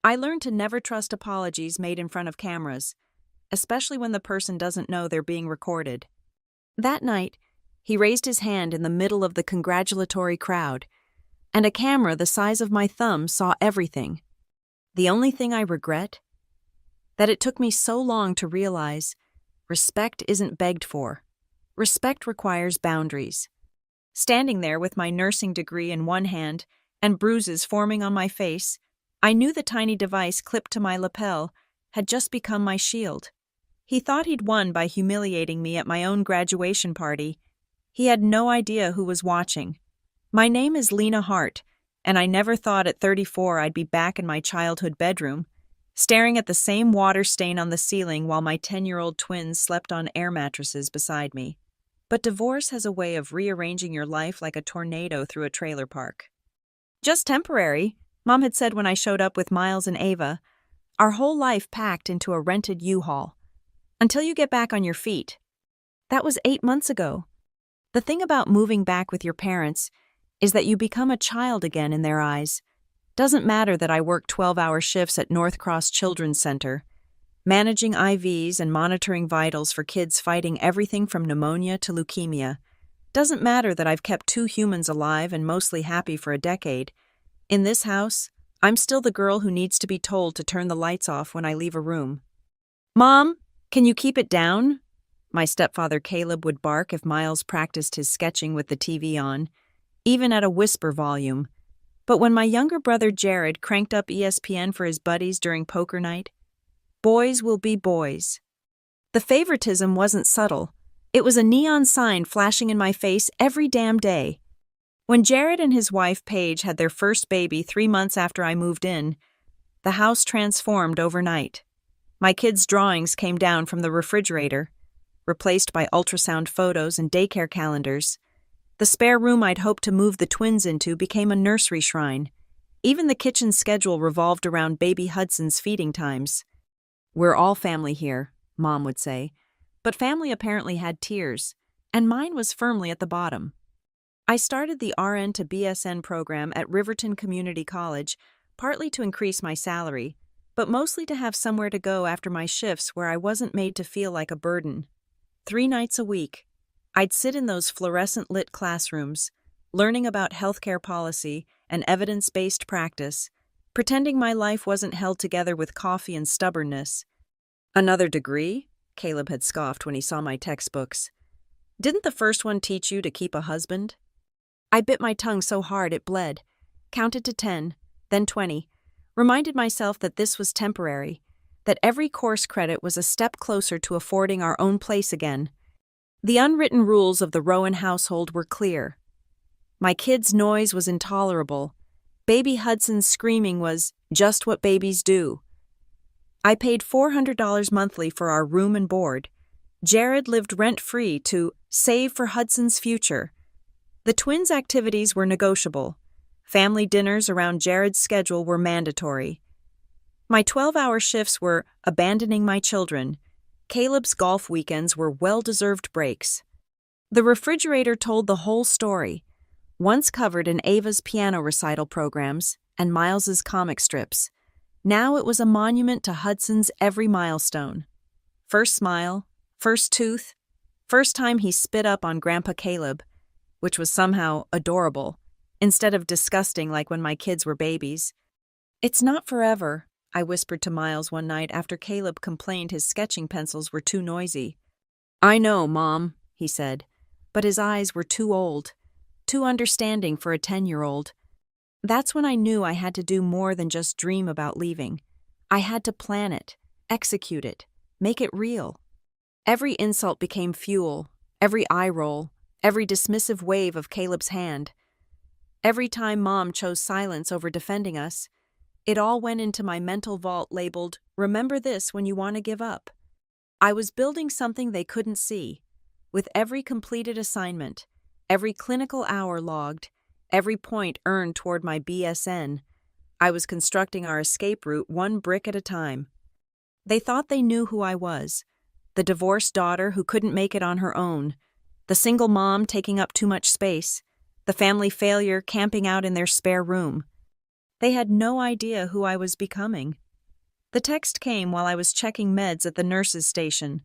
I learned to never trust apologies made in front of cameras, especially when the person doesn't know they're being recorded. That night, he raised his hand in the middle of the congratulatory crowd, and a camera the size of my thumb saw everything. The only thing I regret? That it took me so long to realize respect isn't begged for. Respect requires boundaries. Standing there with my nursing degree in one hand and bruises forming on my face, I knew the tiny device clipped to my lapel had just become my shield. He thought he'd won by humiliating me at my own graduation party. He had no idea who was watching. My name is Lena Hart, and I never thought at 34 I'd be back in my childhood bedroom, staring at the same water stain on the ceiling while my 10-year-old twins slept on air mattresses beside me. But divorce has a way of rearranging your life like a tornado through a trailer park. Just temporary, Mom had said when I showed up with Miles and Ava. Our whole life packed into a rented U-Haul. Until you get back on your feet. That was 8 months ago. The thing about moving back with your parents is that you become a child again in their eyes. Doesn't matter that I work 12-hour shifts at North Cross Children's Center, managing IVs and monitoring vitals for kids fighting everything from pneumonia to leukemia. Doesn't matter that I've kept 2 humans alive and mostly happy for a decade. In this house, I'm still the girl who needs to be told to turn the lights off when I leave a room. "Mom, can you keep it down?" My stepfather Caleb would bark if Miles practiced his sketching with the TV on, even at a whisper volume. But when my younger brother Jared cranked up ESPN for his buddies during poker night, boys will be boys. The favoritism wasn't subtle. It was a neon sign flashing in my face every damn day. When Jared and his wife Paige had their first baby 3 months after I moved in, the house transformed overnight. My kids' drawings came down from the refrigerator, replaced by ultrasound photos and daycare calendars. The spare room I'd hoped to move the twins into became a nursery shrine. Even the kitchen schedule revolved around baby Hudson's feeding times. "We're all family here," Mom would say, but family apparently had tiers, and mine was firmly at the bottom. I started the RN to BSN program at Riverton Community College, partly to increase my salary, but mostly to have somewhere to go after my shifts where I wasn't made to feel like a burden. 3 nights a week, I'd sit in those fluorescent-lit classrooms, learning about healthcare policy and evidence-based practice, pretending my life wasn't held together with coffee and stubbornness. "Another degree?" Caleb had scoffed when he saw my textbooks. "Didn't the first one teach you to keep a husband?" I bit my tongue so hard it bled, counted to 10, then 20, reminded myself that this was temporary, that every course credit was a step closer to affording our own place again. The unwritten rules of the Rowan household were clear. My kids' noise was intolerable. Baby Hudson's screaming was just what babies do. I paid $400 monthly for our room and board. Jared lived rent-free to save for Hudson's future. The twins' activities were negotiable. Family dinners around Jared's schedule were mandatory. My 12-hour shifts were abandoning my children. Caleb's golf weekends were well-deserved breaks. The refrigerator told the whole story, once covered in Ava's piano recital programs and Miles's comic strips. Now it was a monument to Hudson's every milestone. First smile, first tooth, first time he spit up on Grandpa Caleb, which was somehow adorable, instead of disgusting like when my kids were babies. "It's not forever," I whispered to Miles one night after Caleb complained his sketching pencils were too noisy. "I know, Mom," he said, but his eyes were too old, too understanding for a 10-year-old. That's when I knew I had to do more than just dream about leaving. I had to plan it, execute it, make it real. Every insult became fuel, every eye roll, every dismissive wave of Caleb's hand. Every time Mom chose silence over defending us, it all went into my mental vault labeled, "Remember this when you want to give up." I was building something they couldn't see. With every completed assignment, every clinical hour logged, every point earned toward my BSN, I was constructing our escape route one brick at a time. They thought they knew who I was, the divorced daughter who couldn't make it on her own, the single mom taking up too much space, the family failure camping out in their spare room. They had no idea who I was becoming. The text came while I was checking meds at the nurse's station.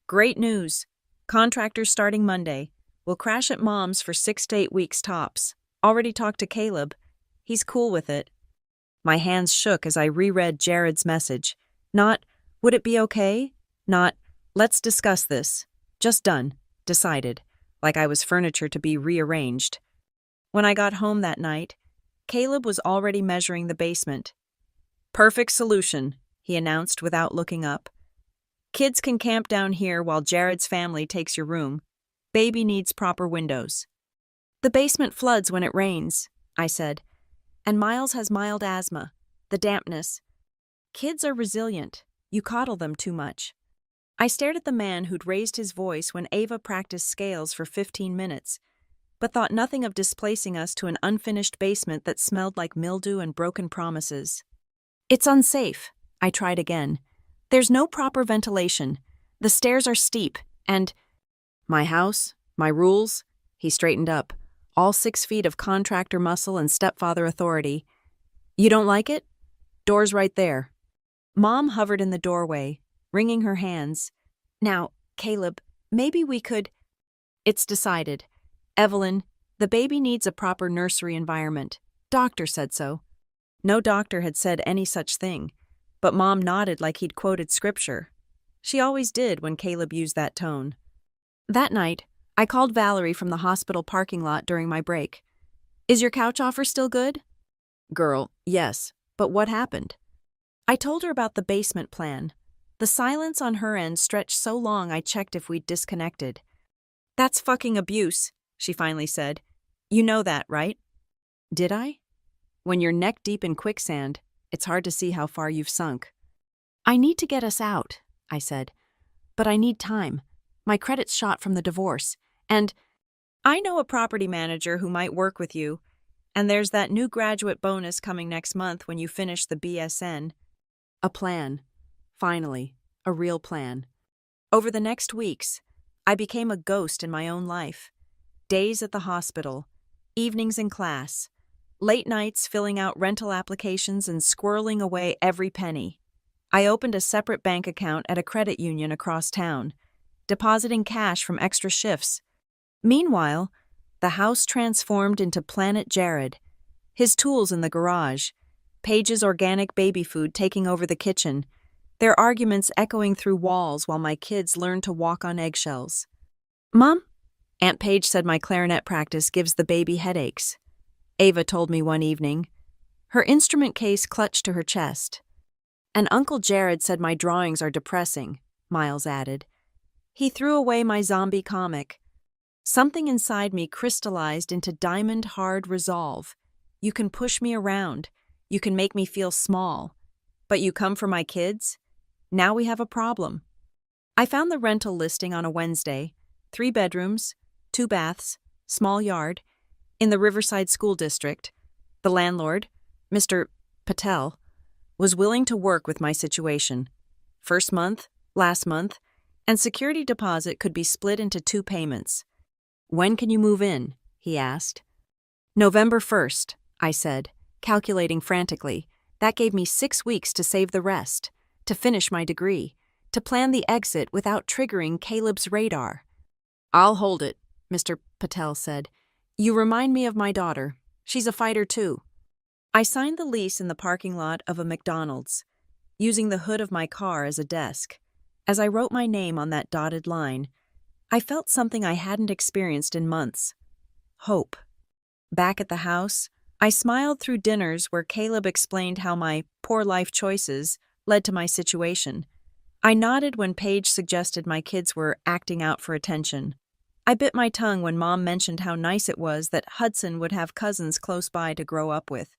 Great news. Contractor starting Monday. We'll crash at Mom's for 6 to 8 weeks tops. Already talked to Caleb. He's cool with it. My hands shook as I reread Jared's message. Not, would it be okay? Not, let's discuss this. Just done. Decided. Like I was furniture to be rearranged. When I got home that night, Caleb was already measuring the basement. Perfect solution, he announced without looking up. Kids can camp down here while Jared's family takes your room. Baby needs proper windows. The basement floods when it rains, I said. And Miles has mild asthma. The dampness. Kids are resilient. You coddle them too much. I stared at the man who'd raised his voice when Ava practiced scales for 15 minutes, but thought nothing of displacing us to an unfinished basement that smelled like mildew and broken promises. It's unsafe, I tried again. There's no proper ventilation. The stairs are steep, and… My house, my rules, he straightened up, all 6 feet of contractor muscle and stepfather authority. You don't like it? Door's right there. Mom hovered in the doorway, wringing her hands. Now, Caleb, maybe we could… It's decided. Evelyn, the baby needs a proper nursery environment. Doctor said so. No doctor had said any such thing, but Mom nodded like he'd quoted scripture. She always did when Caleb used that tone. That night, I called Valerie from the hospital parking lot during my break. Is your couch offer still good? Girl, yes, but what happened? I told her about the basement plan. The silence on her end stretched so long I checked if we'd disconnected. That's fucking abuse, she finally said. You know that, right? Did I? When you're neck deep in quicksand, it's hard to see how far you've sunk. I need to get us out, I said. But I need time. My credit's shot from the divorce. And I know a property manager who might work with you. And there's that new graduate bonus coming next month when you finish the BSN. A plan. Finally, a real plan. Over the next weeks, I became a ghost in my own life. Days at the hospital, evenings in class, late nights filling out rental applications and squirreling away every penny. I opened a separate bank account at a credit union across town, depositing cash from extra shifts. Meanwhile, the house transformed into Planet Jared, his tools in the garage, Paige's organic baby food taking over the kitchen, their arguments echoing through walls while my kids learned to walk on eggshells. Mom, Aunt Paige said my clarinet practice gives the baby headaches. Ava told me one evening. Her instrument case clutched to her chest. And Uncle Jared said my drawings are depressing, Miles added. He threw away my zombie comic. Something inside me crystallized into diamond-hard resolve. You can push me around. You can make me feel small. But you come for my kids? Now we have a problem. I found the rental listing on a Wednesday. 3 bedrooms, 2 baths, small yard, in the Riverside School District. The landlord, Mr. Patel, was willing to work with my situation. First month, last month, and security deposit could be split into 2 payments. When can you move in? He asked. November 1st, I said, calculating frantically. That gave me 6 weeks to save the rest, to finish my degree, to plan the exit without triggering Caleb's radar. I'll hold it, Mr. Patel said. You remind me of my daughter. She's a fighter too. I signed the lease in the parking lot of a McDonald's, using the hood of my car as a desk. As I wrote my name on that dotted line, I felt something I hadn't experienced in months. Hope. Back at the house, I smiled through dinners where Caleb explained how my poor life choices led to my situation. I nodded when Paige suggested my kids were acting out for attention. I bit my tongue when Mom mentioned how nice it was that Hudson would have cousins close by to grow up with.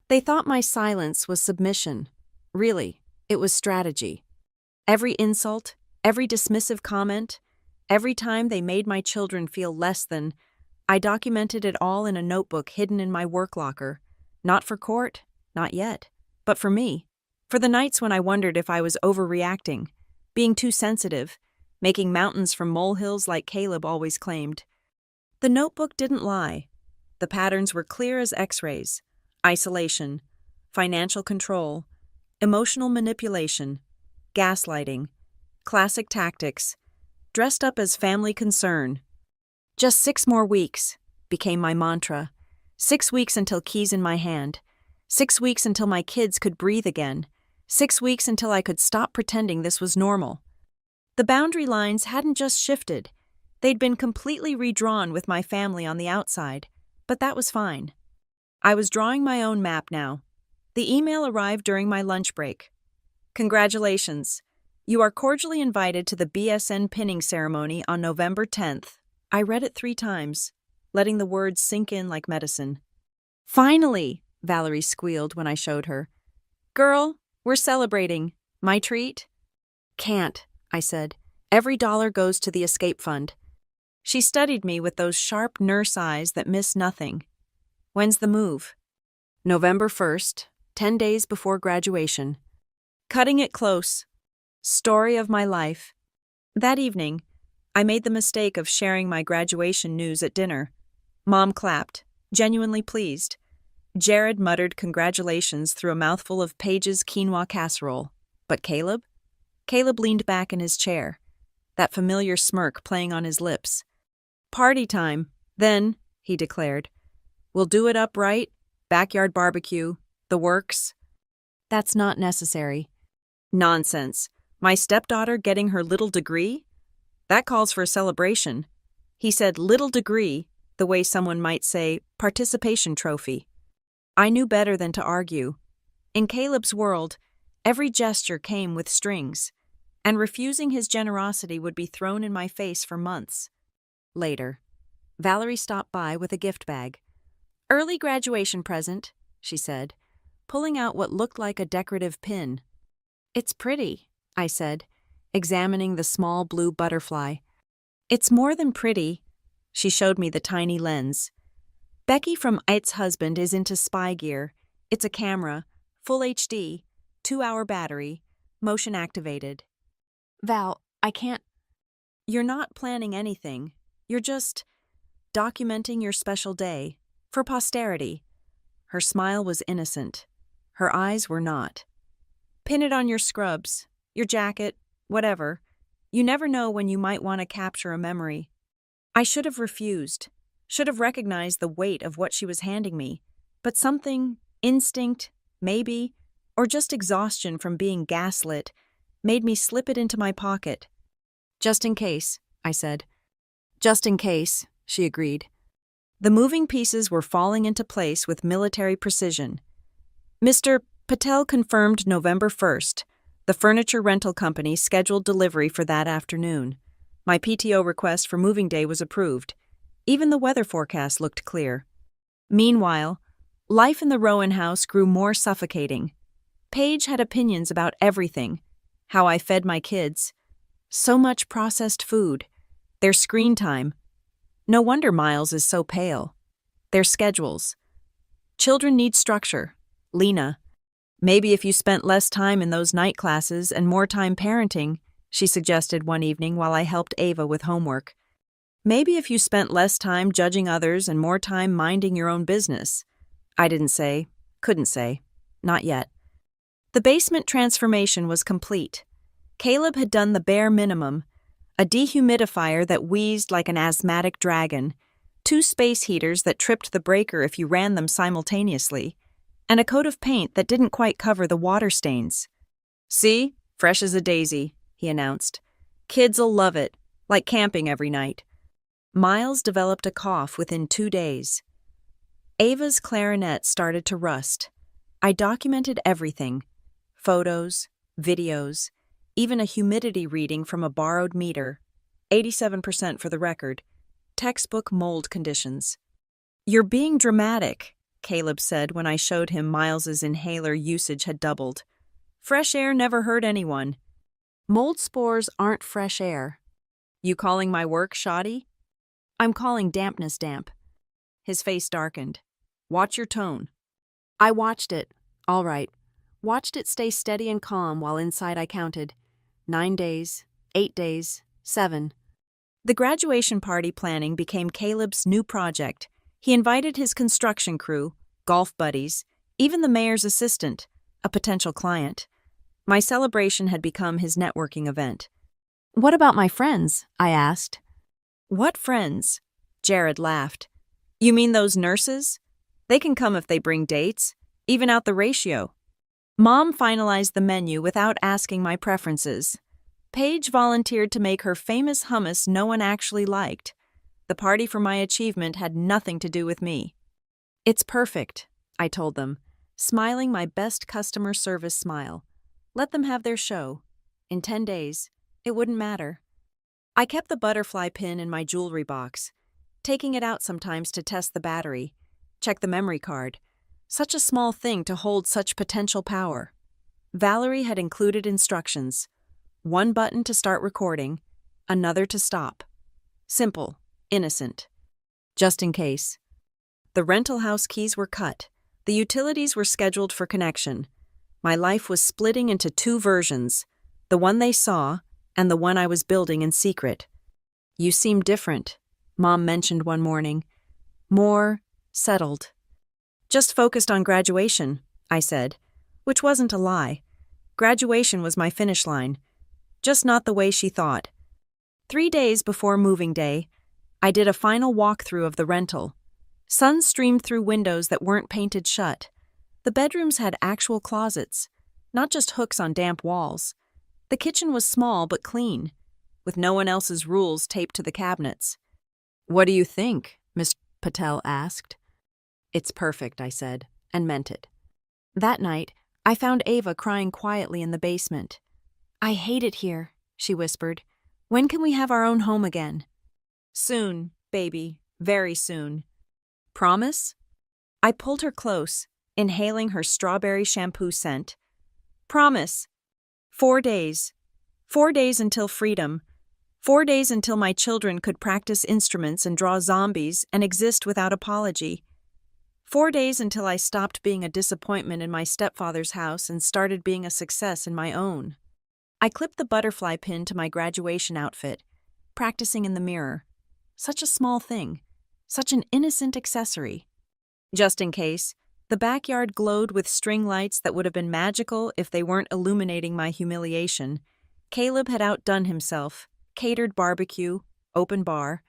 They thought my silence was submission. Really, it was strategy. Every insult, every dismissive comment, every time they made my children feel less than, I documented it all in a notebook hidden in my work locker. Not for court, not yet, but for me. For the nights when I wondered if I was overreacting, being too sensitive, making mountains from molehills like Caleb always claimed. The notebook didn't lie. The patterns were clear as X-rays. isolation, financial control, emotional manipulation, gaslighting, classic tactics, dressed up as family concern. Just 6 more weeks became my mantra. 6 weeks until keys in my hand. 6 weeks until my kids could breathe again. 6 weeks until I could stop pretending this was normal. The boundary lines hadn't just shifted. They'd been completely redrawn with my family on the outside, but that was fine. I was drawing my own map now. The email arrived during my lunch break. Congratulations. You are cordially invited to the BSN pinning ceremony on November 10th. I read it 3 times, letting the words sink in like medicine. Finally, Valerie squealed when I showed her. Girl, we're celebrating. My treat? Can't, I said. Every dollar goes to the escape fund. She studied me with those sharp nurse eyes that miss nothing. When's the move? November 1st, 10 days before graduation. Cutting it close. Story of my life. That evening, I made the mistake of sharing my graduation news at dinner. Mom clapped, genuinely pleased. Jared muttered congratulations through a mouthful of Paige's quinoa casserole. But Caleb? Caleb leaned back in his chair, that familiar smirk playing on his lips. Party time, then, he declared. We'll do it up right, backyard barbecue, the works. That's not necessary. Nonsense. My stepdaughter getting her little degree? That calls for a celebration. He said little degree, the way someone might say participation trophy. I knew better than to argue. In Caleb's world, every gesture came with strings, and refusing his generosity would be thrown in my face for months. Later, Valerie stopped by with a gift bag. Early graduation present, she said, pulling out what looked like a decorative pin. It's pretty, I said, examining the small blue butterfly. It's more than pretty. She showed me the tiny lens. Becky from Ite's husband is into spy gear. It's a camera, full HD, 2-hour battery, motion activated. Val, I can't. You're not planning anything. You're just documenting your special day, for posterity. Her smile was innocent. Her eyes were not. Pin it on your scrubs, your jacket, whatever. You never know when you might want to capture a memory. I should have refused, should have recognized the weight of what she was handing me, but something, instinct, maybe, or just exhaustion from being gaslit, made me slip it into my pocket. Just in case, I said. Just in case, she agreed. The moving pieces were falling into place with military precision. Mr. Patel confirmed November 1st. The furniture rental company scheduled delivery for that afternoon. My PTO request for moving day was approved. Even the weather forecast looked clear. Meanwhile, life in the Rowan house grew more suffocating. Paige had opinions about everything. How I fed my kids. So much processed food. Their screen time. No wonder Miles is so pale. Their schedules. Children need structure. Lena. Maybe if you spent less time in those night classes and more time parenting, she suggested one evening while I helped Ava with homework. Maybe if you spent less time judging others and more time minding your own business. I didn't say, couldn't say, not yet. The basement transformation was complete. Caleb had done the bare minimum. A dehumidifier that wheezed like an asthmatic dragon, 2 space heaters that tripped the breaker if you ran them simultaneously, and a coat of paint that didn't quite cover the water stains. See? Fresh as a daisy, he announced. Kids'll love it, like camping every night. Miles developed a cough within 2 days. Ava's clarinet started to rust. I documented everything. Photos, videos, even a humidity reading from a borrowed meter. 87% for the record. Textbook mold conditions. You're being dramatic, Caleb said when I showed him Miles's inhaler usage had doubled. Fresh air never hurt anyone. Mold spores aren't fresh air. You calling my work shoddy? I'm calling dampness damp. His face darkened. Watch your tone. I watched it. All right. Watched it stay steady and calm while inside I counted. 9 days, 8 days, 7. The graduation party planning became Caleb's new project. He invited his construction crew, golf buddies, even the mayor's assistant, a potential client. My celebration had become his networking event. "What about my friends?" I asked. "What friends?" Jared laughed. "You mean those nurses? They can come if they bring dates, even out the ratio." Mom finalized the menu without asking my preferences. Paige volunteered to make her famous hummus no one actually liked. The party for my achievement had nothing to do with me. "It's perfect," I told them, smiling my best customer service smile. Let them have their show. In 10 days, it wouldn't matter. I kept the butterfly pin in my jewelry box, taking it out sometimes to test the battery, check the memory card. Such a small thing to hold such potential power. Valerie had included instructions. One button to start recording, another to stop. Simple, innocent. Just in case. The rental house keys were cut. The utilities were scheduled for connection. My life was splitting into two versions, the one they saw and the one I was building in secret. "You seem different," Mom mentioned one morning. "More settled." "Just focused on graduation," I said, which wasn't a lie. Graduation was my finish line, just not the way she thought. 3 days before moving day, I did a final walkthrough of the rental. Sun streamed through windows that weren't painted shut. The bedrooms had actual closets, not just hooks on damp walls. The kitchen was small but clean, with no one else's rules taped to the cabinets. "What do you think?" Miss Patel asked. "It's perfect," I said, and meant it. That night, I found Ava crying quietly in the basement. "I hate it here," she whispered. "When can we have our own home again?" "Soon, baby, very soon." "Promise?" I pulled her close, inhaling her strawberry shampoo scent. "Promise. 4 days. 4 days until freedom. 4 days until my children could practice instruments and draw zombies and exist without apology. 4 days until I stopped being a disappointment in my stepfather's house and started being a success in my own." I clipped the butterfly pin to my graduation outfit, practicing in the mirror. Such a small thing. Such an innocent accessory. Just in case, the backyard glowed with string lights that would have been magical if they weren't illuminating my humiliation. Caleb had outdone himself. Catered barbecue, open bar,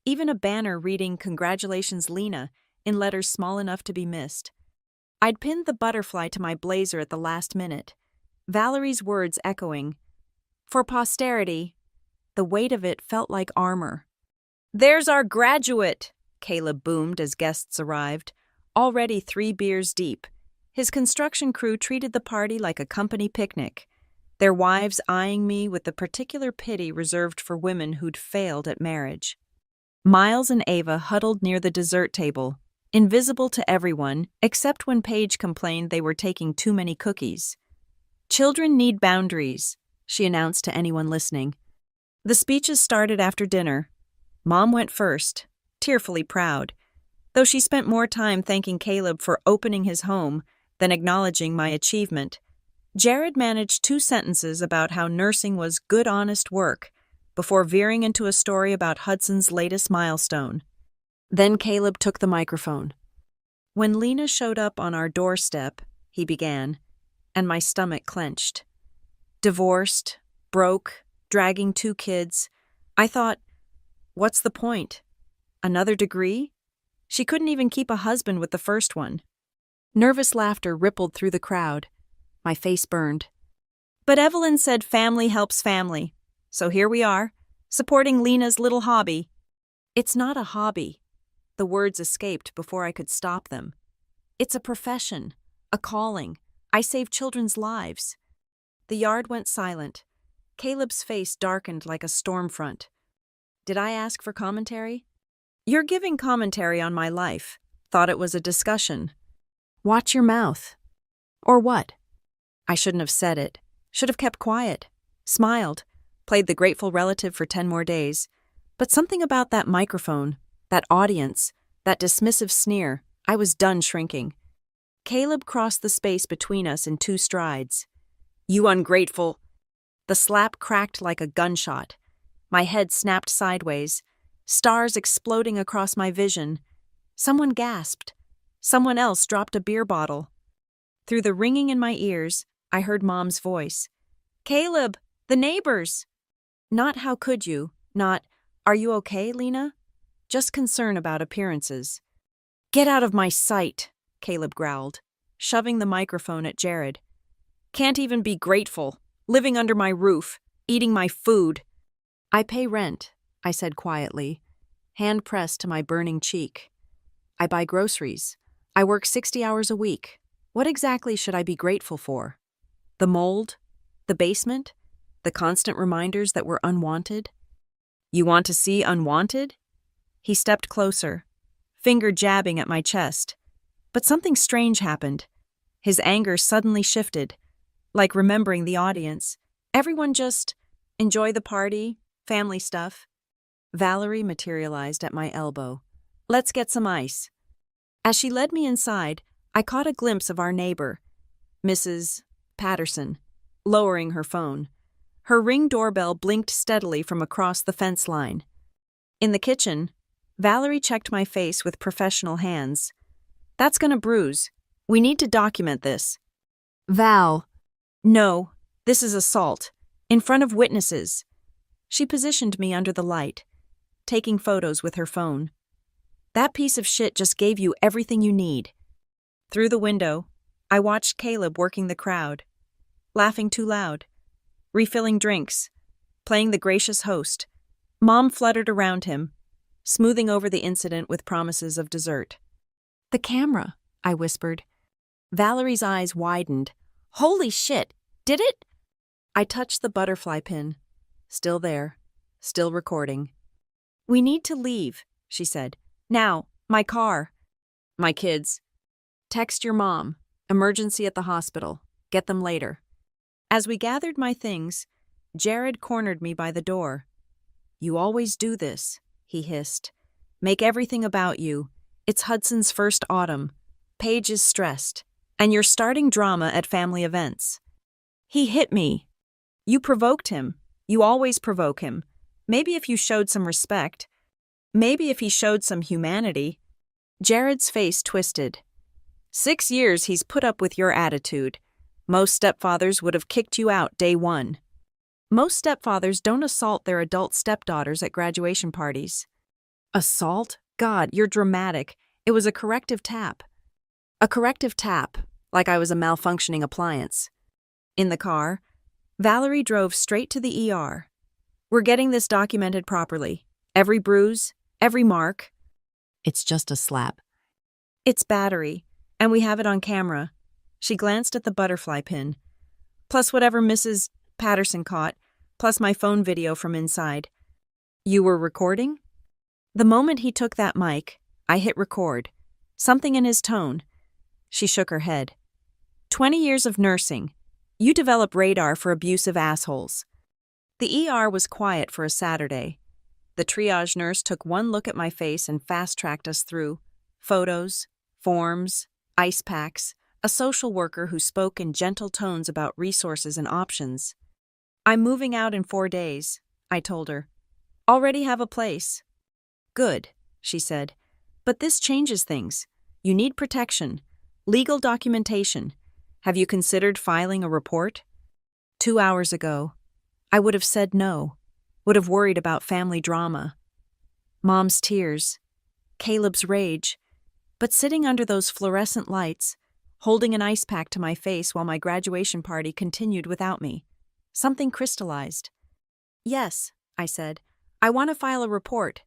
even a banner reading "Congratulations, Lena," in letters small enough to be missed. I'd pinned the butterfly to my blazer at the last minute, Valerie's words echoing. "For posterity." The weight of it felt like armor. "There's our graduate," Caleb boomed as guests arrived, already 3 beers deep. His construction crew treated the party like a company picnic, their wives eyeing me with the particular pity reserved for women who'd failed at marriage. Miles and Ava huddled near the dessert table, invisible to everyone except when Paige complained they were taking too many cookies. "Children need boundaries," she announced to anyone listening. The speeches started after dinner. Mom went first, tearfully proud, though she spent more time thanking Caleb for opening his home than acknowledging my achievement. Jared managed 2 sentences about how nursing was good, honest work before veering into a story about Hudson's latest milestone. Then Caleb took the microphone. "When Lena showed up on our doorstep," he began, and my stomach clenched. Divorced, broke, dragging 2 kids. I thought, what's the point? Another degree? She couldn't even keep a husband with the first one. Nervous laughter rippled through the crowd. My face burned. "But Evelyn said family helps family. So here we are, supporting Lena's little hobby." "It's not a hobby." The words escaped before I could stop them. "It's a profession, a calling. I save children's lives." The yard went silent. Caleb's face darkened like a storm front. Did I ask for commentary? "You're giving commentary on my life. Thought it was a discussion." "Watch your mouth." "Or what?" I shouldn't have said it. Should have kept quiet. Smiled. Played the grateful relative for 10 more days. But something about that microphone, that audience, that dismissive sneer, I was done shrinking. Caleb crossed the space between us in 2 strides. "You ungrateful." The slap cracked like a gunshot. My head snapped sideways, stars exploding across my vision. Someone gasped. Someone else dropped a beer bottle. Through the ringing in my ears, I heard Mom's voice. "Caleb, the neighbors!" Not "how could you," not "are you okay, Lena?" Just concern about appearances. "Get out of my sight," Caleb growled, shoving the microphone at Jared. "Can't even be grateful, living under my roof, eating my food." "I pay rent," I said quietly, hand pressed to my burning cheek. "I buy groceries. I work 60 hours a week. What exactly should I be grateful for? The mold? The basement? The constant reminders that we're unwanted?" "You want to see unwanted?" He stepped closer, finger jabbing at my chest. But something strange happened. His anger suddenly shifted, like remembering the audience. Everyone just enjoy the party, family stuff. Valerie materialized at my elbow. "Let's get some ice." As she led me inside, I caught a glimpse of our neighbor, Mrs. Patterson, lowering her phone. Her Ring doorbell blinked steadily from across the fence line. In the kitchen, Valerie checked my face with professional hands. "That's gonna bruise. We need to document this." "Val." "No, this is assault. In front of witnesses." She positioned me under the light, taking photos with her phone. "That piece of shit just gave you everything you need." Through the window, I watched Caleb working the crowd, laughing too loud, refilling drinks, playing the gracious host. Mom fluttered around him, smoothing over the incident with promises of dessert. "The camera," I whispered. Valerie's eyes widened. "Holy shit, did it?" I touched the butterfly pin. Still there, still recording. "We need to leave," she said. "Now, my car." "My kids." "Text your mom. Emergency at the hospital. Get them later." As we gathered my things, Jared cornered me by the door. "You always do this," he hissed. "Make everything about you. It's Hudson's first autumn. Paige is stressed. And you're starting drama at family events." He hit me. "You provoked him. You always provoke him. Maybe if you showed some respect. Maybe if he showed some humanity." Jared's face twisted. 6 years he's put up with your attitude. Most stepfathers would have kicked you out day one. Most stepfathers don't assault their adult stepdaughters at graduation parties. Assault? God, you're dramatic. It was a corrective tap. A corrective tap, like I was a malfunctioning appliance. In the car, Valerie drove straight to the ER. "We're getting this documented properly. Every bruise, every mark." "It's just a slap." "It's battery, and we have it on camera." She glanced at the butterfly pin. "Plus whatever Mrs. Patterson caught, plus my phone video from inside." "You were recording?" The moment he took that mic, I hit record. Something in his tone. She shook her head. 20 years of nursing. You develop radar for abusive assholes." The ER was quiet for a Saturday. The triage nurse took one look at my face and fast-tracked us through photos, forms, ice packs, a social worker who spoke in gentle tones about resources and options. "I'm moving out in 4 days," I told her. "Already have a place." "Good," she said. "But this changes things. You need protection, legal documentation. Have you considered filing a report?" 2 hours ago, I would have said no, would have worried about family drama. Mom's tears, Caleb's rage, but sitting under those fluorescent lights, holding an ice pack to my face while my graduation party continued without me, something crystallized. "Yes," I said. "I want to file a report."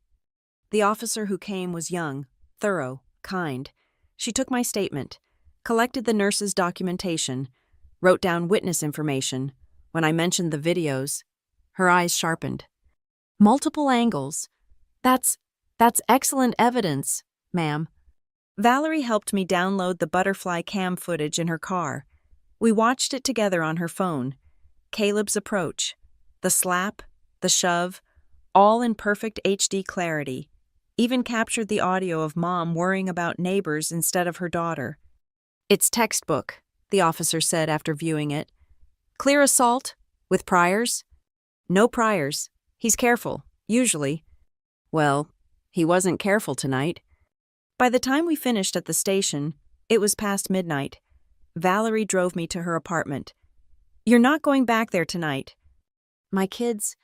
The officer who came was young, thorough, kind. She took my statement, collected the nurse's documentation, wrote down witness information. When I mentioned the videos, her eyes sharpened. "Multiple angles. That's excellent evidence, ma'am." Valerie helped me download the butterfly cam footage in her car. We watched it together on her phone. Caleb's approach, the slap, the shove, all in perfect HD clarity. Even captured the audio of Mom worrying about neighbors instead of her daughter. "It's textbook," the officer said after viewing it. "Clear assault? With priors?" "No priors. He's careful, usually." "Well, he wasn't careful tonight." By the time we finished at the station, it was past midnight. Valerie drove me to her apartment. "You're not going back there tonight. My kids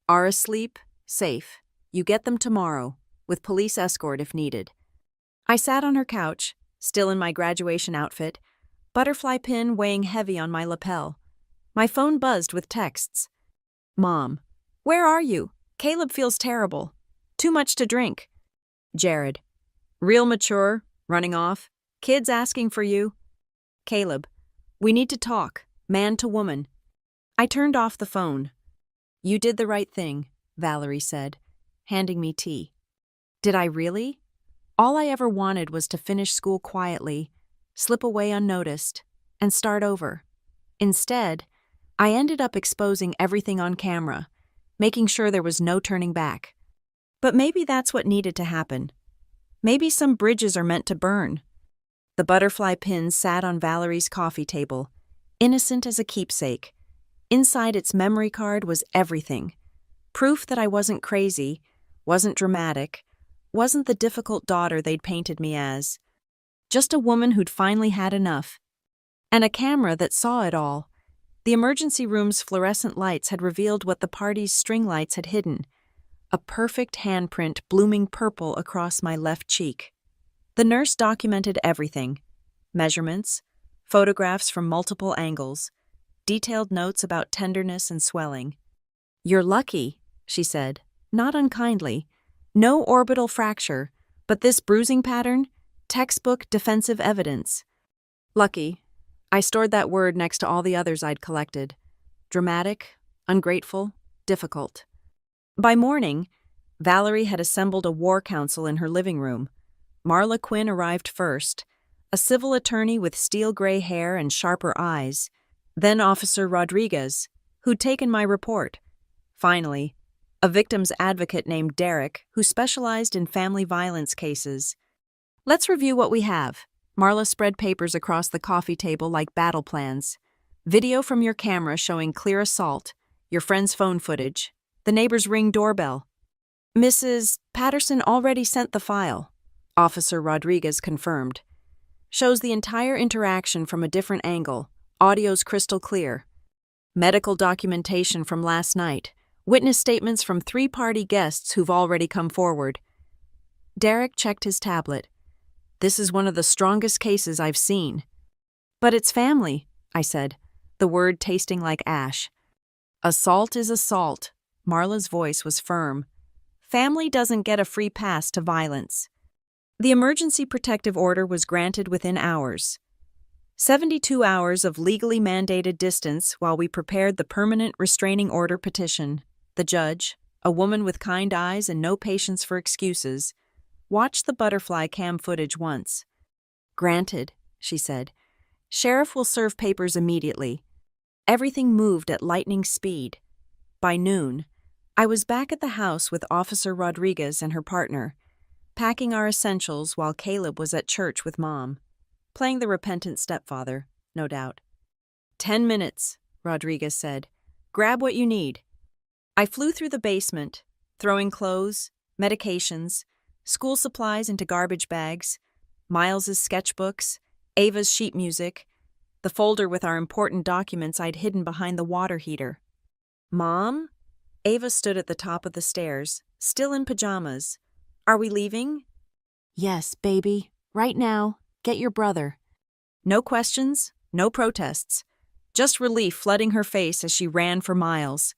are asleep, safe. You get them tomorrow, with police escort if needed." I sat on her couch, still in my graduation outfit, butterfly pin weighing heavy on my lapel. My phone buzzed with texts. "Mom, where are you? Caleb feels terrible. Too much to drink." Jared, "Real mature, running off. Kids asking for you." Caleb, "We need to talk, man to woman." I turned off the phone. "You did the right thing," Valerie said, handing me tea. Did I really? All I ever wanted was to finish school quietly, slip away unnoticed, and start over. Instead, I ended up exposing everything on camera, making sure there was no turning back. But maybe that's what needed to happen. Maybe some bridges are meant to burn. The butterfly pin sat on Valerie's coffee table, innocent as a keepsake. Inside its memory card was everything. Proof that I wasn't crazy, wasn't dramatic, wasn't the difficult daughter they'd painted me as. Just a woman who'd finally had enough. And a camera that saw it all. The emergency room's fluorescent lights had revealed what the party's string lights had hidden. A perfect handprint blooming purple across my left cheek. The nurse documented everything. Measurements, photographs from multiple angles, detailed notes about tenderness and swelling. "You're lucky," she said, not unkindly. "No orbital fracture, but this bruising pattern, textbook defensive evidence." Lucky. I stored that word next to all the others I'd collected. Dramatic, ungrateful, difficult. By morning, Valerie had assembled a war council in her living room. Marla Quinn arrived first, a civil attorney with steel gray hair and sharper eyes, then Officer Rodriguez, who'd taken my report. Finally, a victim's advocate named Derek, who specialized in family violence cases. "Let's review what we have." Marla spread papers across the coffee table like battle plans. "Video from your camera showing clear assault, your friend's phone footage, the neighbor's Ring doorbell." "Mrs. Patterson already sent the file," Officer Rodriguez confirmed. "Shows the entire interaction from a different angle, audio's crystal clear. Medical documentation from last night, witness statements from 3-party guests who've already come forward." Derek checked his tablet. "This is one of the strongest cases I've seen." "But it's family," I said, the word tasting like ash. "Assault is assault," Marla's voice was firm. "Family doesn't get a free pass to violence." The emergency protective order was granted within hours. 72 hours of legally mandated distance while we prepared the permanent restraining order petition. The judge, a woman with kind eyes and no patience for excuses, watched the butterfly cam footage once. "Granted," she said. "Sheriff will serve papers immediately." Everything moved at lightning speed. By noon, I was back at the house with Officer Rodriguez and her partner, packing our essentials while Caleb was at church with Mom, playing the repentant stepfather, no doubt. 10 minutes, Rodriguez said. "Grab what you need." I flew through the basement, throwing clothes, medications, school supplies into garbage bags, Miles's sketchbooks, Ava's sheet music, the folder with our important documents I'd hidden behind the water heater. "Mom?" Ava stood at the top of the stairs, still in pajamas. "Are we leaving?" "Yes, baby. Right now. Get your brother." No questions, no protests. Just relief flooding her face as she ran for Miles.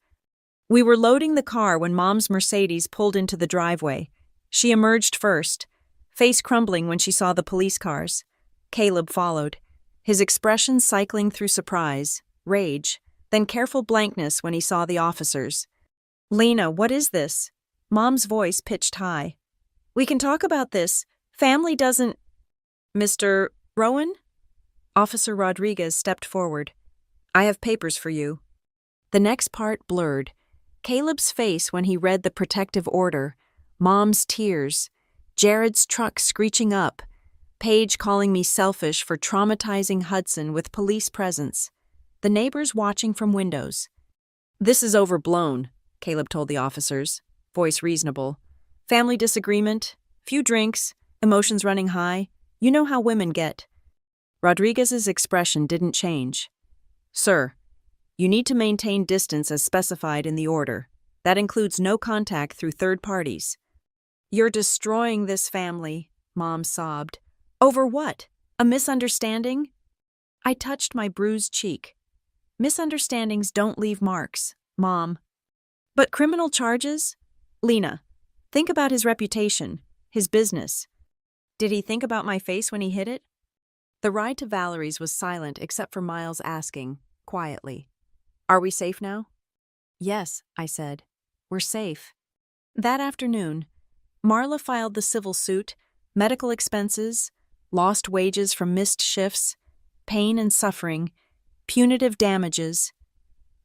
We were loading the car when Mom's Mercedes pulled into the driveway. She emerged first, face crumbling when she saw the police cars. Caleb followed, his expression cycling through surprise, rage, then careful blankness when he saw the officers. "Lena, what is this?" Mom's voice pitched high. "We can talk about this. Family doesn't—" "Mr. Rowan?" Officer Rodriguez stepped forward. "I have papers for you." The next part blurred. Caleb's face when he read the protective order, Mom's tears, Jared's truck screeching up, Paige calling me selfish for traumatizing Hudson with police presence, the neighbors watching from windows. "This is overblown," Caleb told the officers, voice reasonable. "Family disagreement, few drinks, emotions running high. You know how women get. Rodriguez's expression didn't change. Sir, you need to maintain distance as specified in the order. That includes no contact through third parties. You're destroying this family, Mom sobbed. Over what? A misunderstanding? I touched my bruised cheek. Misunderstandings don't leave marks, Mom. But criminal charges? Lena, think about his reputation, his business. Did he think about my face when he hit it? The ride to Valerie's was silent except for Miles asking, quietly, Are we safe now? Yes, I said. We're safe. That afternoon, Marla filed the civil suit, medical expenses, lost wages from missed shifts, pain and suffering, punitive damages.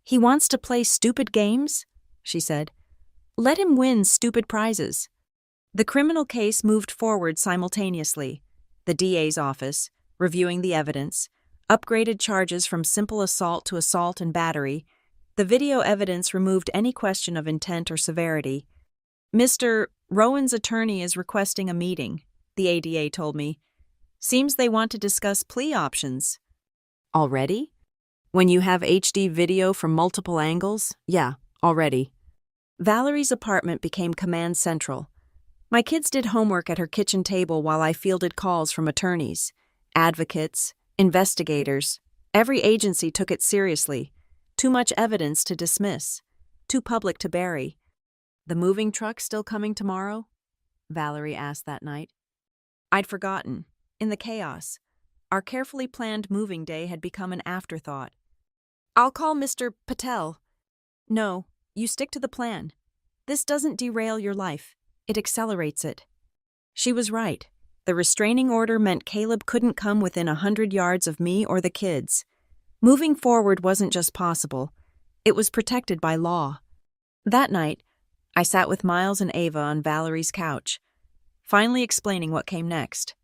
He wants to play stupid games? She said. Let him win stupid prizes. The criminal case moved forward simultaneously. The DA's office, reviewing the evidence, upgraded charges from simple assault to assault and battery. The video evidence removed any question of intent or severity. Mr. Rowan's attorney is requesting a meeting, the ADA told me. Seems they want to discuss plea options. Already? When you have HD video from multiple angles? Yeah, already. Valerie's apartment became command central. My kids did homework at her kitchen table while I fielded calls from attorneys, advocates, investigators. Every agency took it seriously. Too much evidence to dismiss. Too public to bury. The moving truck still coming tomorrow? Valerie asked that night. I'd forgotten. In the chaos, our carefully planned moving day had become an afterthought. I'll call Mr. Patel. No, you stick to the plan. This doesn't derail your life. It accelerates it. She was right. The restraining order meant Caleb couldn't come within 100 yards of me or the kids. Moving forward wasn't just possible. It was protected by law. That night, I sat with Miles and Ava on Valerie's couch, finally explaining what came next.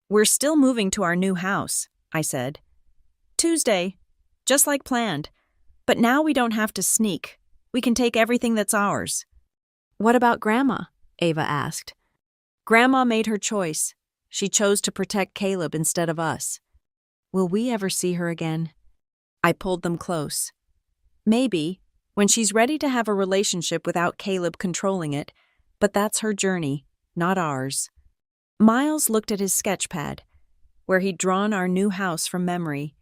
We're still moving to our new house, I said. Tuesday, just like planned. But now we don't have to sneak. We can take everything that's ours. What about Grandma? Ava asked. Grandma made her choice. She chose to protect Caleb instead of us. Will we ever see her again? I pulled them close. Maybe, when she's ready to have a relationship without Caleb controlling it, but that's her journey, not ours. Miles looked at his sketch pad, where he'd drawn our new house from memory.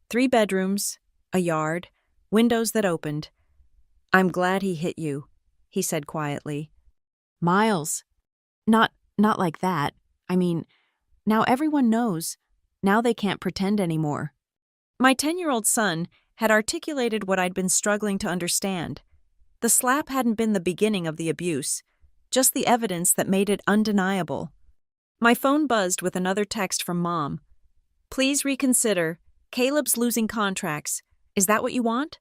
3 bedrooms, a yard, windows that opened. I'm glad he hit you, he said quietly. Miles, not like that. I mean, now everyone knows. Now they can't pretend anymore. My 10-year-old son had articulated what I'd been struggling to understand. The slap hadn't been the beginning of the abuse, just the evidence that made it undeniable. My phone buzzed with another text from Mom. Please reconsider. Caleb's losing contracts. Is that what you want?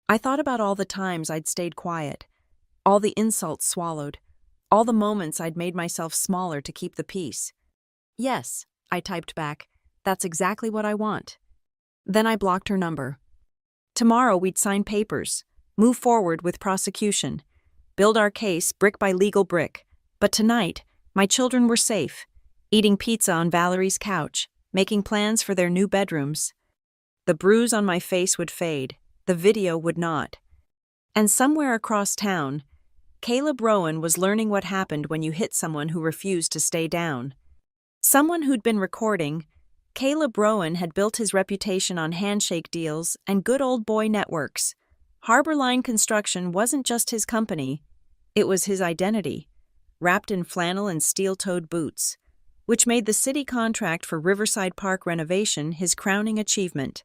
I thought about all the times I'd stayed quiet, all the insults swallowed, all the moments I'd made myself smaller to keep the peace. Yes, I typed back. That's exactly what I want. Then I blocked her number. Tomorrow we'd sign papers, move forward with prosecution, build our case brick by legal brick. But tonight, my children were safe, eating pizza on Valerie's couch, making plans for their new bedrooms. The bruise on my face would fade, the video would not. And somewhere across town, Caleb Rowan was learning what happened when you hit someone who refused to stay down. Someone who'd been recording, Caleb Rowan had built his reputation on handshake deals and good old boy networks. Harborline Construction wasn't just his company, it was his identity, wrapped in flannel and steel-toed boots, which made the city contract for Riverside Park renovation his crowning achievement.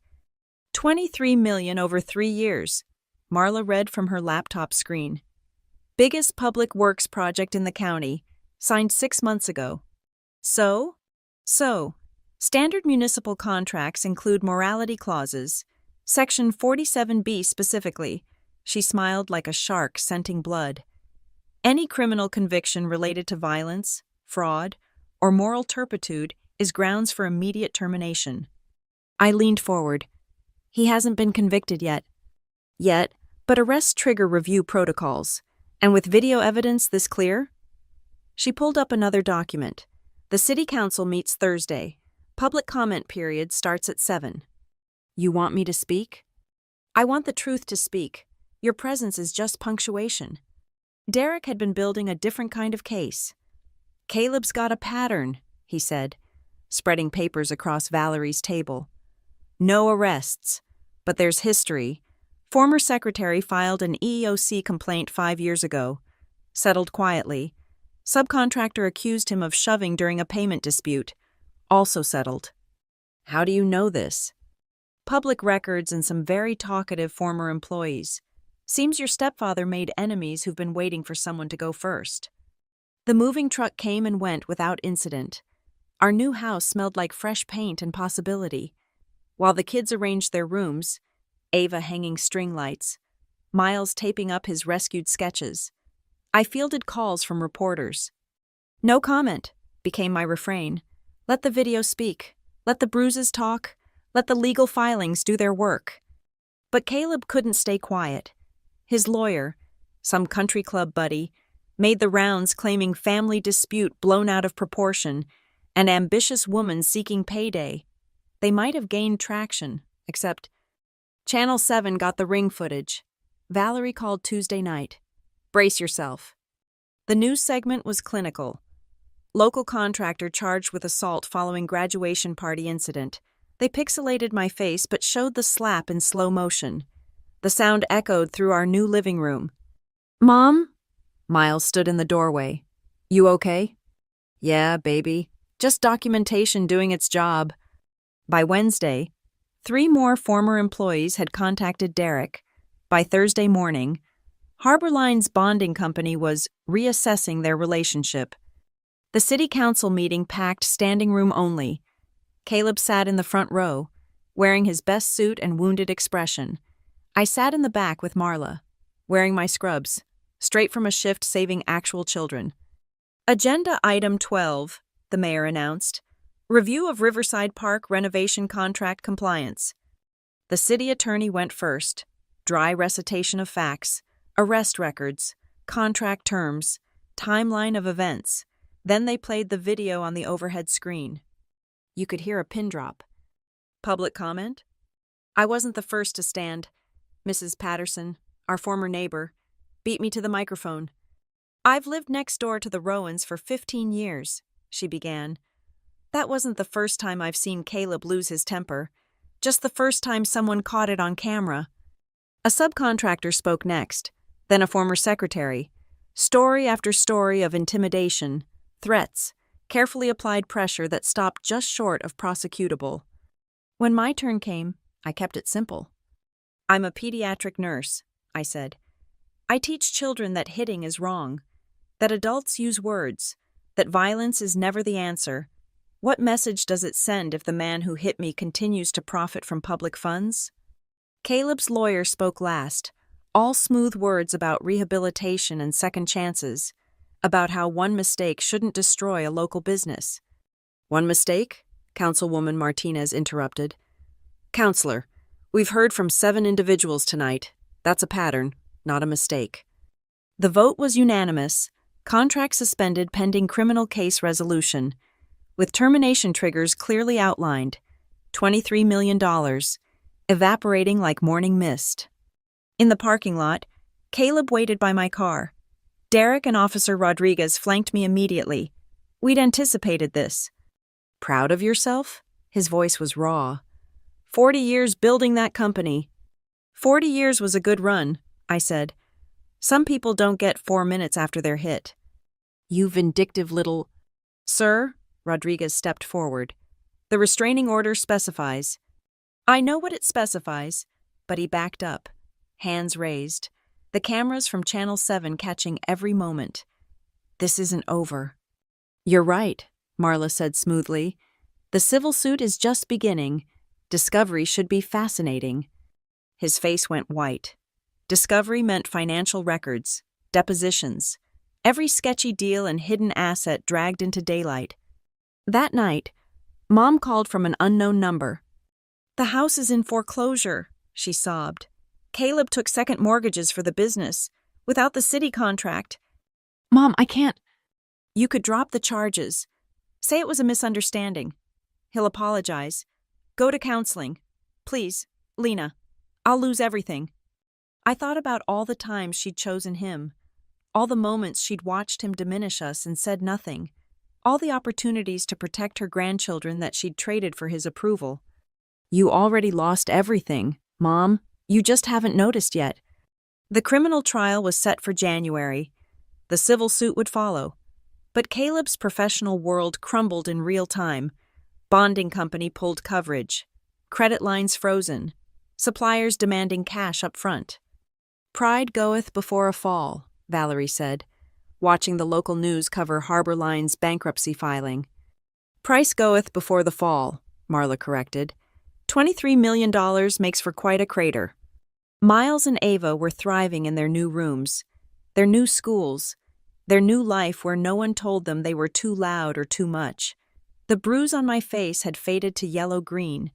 $23 million over 3 years, Marla read from her laptop screen. Biggest public works project in the county, signed 6 months ago. So, standard municipal contracts include morality clauses, Section 47B specifically. She smiled like a shark scenting blood. Any criminal conviction related to violence, fraud, or moral turpitude is grounds for immediate termination. I leaned forward. He hasn't been convicted yet, but arrests trigger review protocols. And with video evidence this clear? She pulled up another document, The city council meets Thursday. Public comment period starts at 7. You want me to speak? I want the truth to speak. Your presence is just punctuation. Derek had been building a different kind of case. Caleb's got a pattern, he said, spreading papers across Valerie's table. No arrests, but there's history. Former secretary filed an EEOC complaint 5 years ago. Settled quietly. Subcontractor accused him of shoving during a payment dispute. Also settled. How do you know this? Public records and some very talkative former employees. Seems your stepfather made enemies who've been waiting for someone to go first. The moving truck came and went without incident. Our new house smelled like fresh paint and possibility. While the kids arranged their rooms, Ava hanging string lights, Miles taping up his rescued sketches, I fielded calls from reporters. No comment became my refrain. Let the video speak. Let the bruises talk. Let the legal filings do their work. But Caleb couldn't stay quiet. His lawyer, some country club buddy, made the rounds claiming family dispute blown out of proportion and ambitious woman seeking payday. They might have gained traction, except Channel 7 got the ring footage. Valerie called Tuesday night. Brace yourself. The news segment was clinical. Local contractor charged with assault following graduation party incident. They pixelated my face but showed the slap in slow motion. The sound echoed through our new living room. Mom? Miles stood in the doorway. You okay? Yeah, baby. Just documentation doing its job. By Wednesday, 3 more former employees had contacted Derek. By Thursday morning, Harborline's bonding company was reassessing their relationship. The city council meeting packed standing room only. Caleb sat in the front row, wearing his best suit and wounded expression. I sat in the back with Marla, wearing my scrubs, straight from a shift saving actual children. Agenda item 12, the mayor announced. Review of Riverside Park renovation contract compliance. The city attorney went first. Dry recitation of facts, arrest records, contract terms, timeline of events. Then they played the video on the overhead screen. You could hear a pin drop. Public comment? I wasn't the first to stand. Mrs. Patterson, our former neighbor, beat me to the microphone. I've lived next door to the Rowans for 15 years, she began. That wasn't the first time I've seen Caleb lose his temper, just the first time someone caught it on camera. A subcontractor spoke next, then a former secretary. Story after story of intimidation, threats, carefully applied pressure that stopped just short of prosecutable. When my turn came, I kept it simple. I'm a pediatric nurse, I said. I teach children that hitting is wrong, that adults use words, that violence is never the answer. What message does it send if the man who hit me continues to profit from public funds? Caleb's lawyer spoke last, all smooth words about rehabilitation and second chances, about how one mistake shouldn't destroy a local business. One mistake? Councilwoman Martinez interrupted. Counselor, we've heard from 7 individuals tonight. That's a pattern, not a mistake. The vote was unanimous. Contract suspended pending criminal case resolution, with termination triggers clearly outlined. $23 million, evaporating like morning mist. In the parking lot, Caleb waited by my car. Derek and Officer Rodriguez flanked me immediately. We'd anticipated this. Proud of yourself? His voice was raw. 40 years building that company. 40 years was a good run, I said. Some people don't get 4 minutes after they're hit. You vindictive little... Sir, Rodriguez stepped forward. The restraining order specifies. I know what it specifies, but he backed up, hands raised. The cameras from Channel 7 catching every moment. This isn't over. You're right, Marla said smoothly. The civil suit is just beginning. Discovery should be fascinating. His face went white. Discovery meant financial records, depositions, every sketchy deal and hidden asset dragged into daylight. That night, Mom called from an unknown number. The house is in foreclosure, she sobbed. Caleb took second mortgages for the business, without the city contract. Mom, I can't. You could drop the charges. Say it was a misunderstanding. He'll apologize. Go to counseling. Please, Lena. I'll lose everything. I thought about all the times she'd chosen him, all the moments she'd watched him diminish us and said nothing, all the opportunities to protect her grandchildren that she'd traded for his approval. You already lost everything, Mom. You just haven't noticed yet. The criminal trial was set for January. The civil suit would follow. But Caleb's professional world crumbled in real time. Bonding company pulled coverage. Credit lines frozen. Suppliers demanding cash up front. Pride goeth before a fall, Valerie said, watching the local news cover Harbor Line's bankruptcy filing. Price goeth before the fall, Marla corrected. $23 million makes for quite a crater. Miles and Ava were thriving in their new rooms, their new schools, their new life where no one told them they were too loud or too much. The bruise on my face had faded to yellow-green,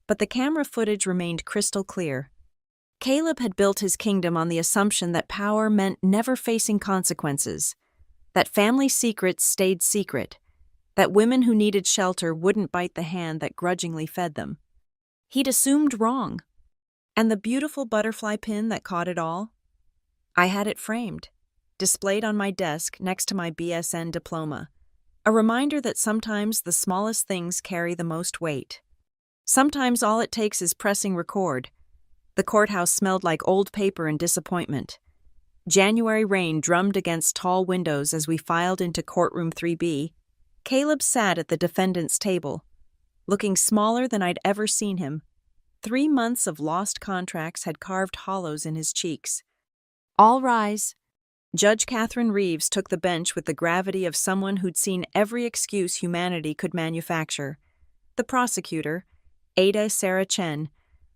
but the camera footage remained crystal clear. Caleb had built his kingdom on the assumption that power meant never facing consequences, that family secrets stayed secret, that women who needed shelter wouldn't bite the hand that grudgingly fed them. He'd assumed wrong. And the beautiful butterfly pin that caught it all? I had it framed, displayed on my desk next to my BSN diploma, a reminder that sometimes the smallest things carry the most weight. Sometimes all it takes is pressing record. The courthouse smelled like old paper and disappointment. January rain drummed against tall windows as we filed into courtroom 3B. Caleb sat at the defendant's table, looking smaller than I'd ever seen him. 3 months of lost contracts had carved hollows in his cheeks. All rise. Judge Catherine Reeves took the bench with the gravity of someone who'd seen every excuse humanity could manufacture. The prosecutor, Ada Sarah Chen,